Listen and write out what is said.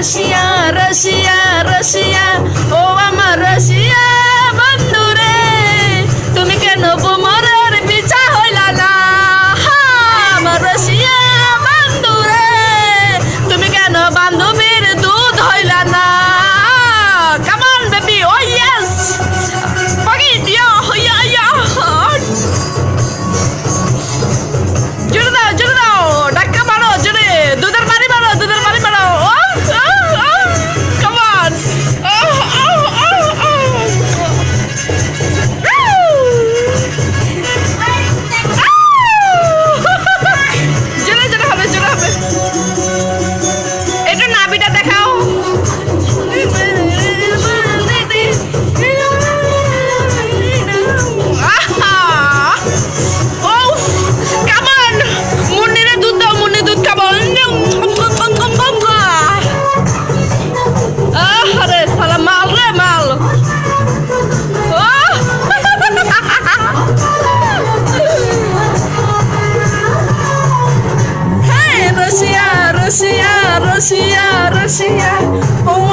রশিয়া রশিয়া রশিয়া ও আমার রশিয়া বন্ধুরে তুমি কেন বুমরের পিছা হইলা না আমার রশিয়া বন্ধুরে তুমি কেন বান্ধবীর দুধ হইলা না come on baby oh yes Pagit yeah yeah yeah জোরে দাও ডাক্কা মারো জোরে দুধের বাড়ি মারো come on জোরে হবে একটু নাভিটা দেখাও Russia, Russia, Russia, oh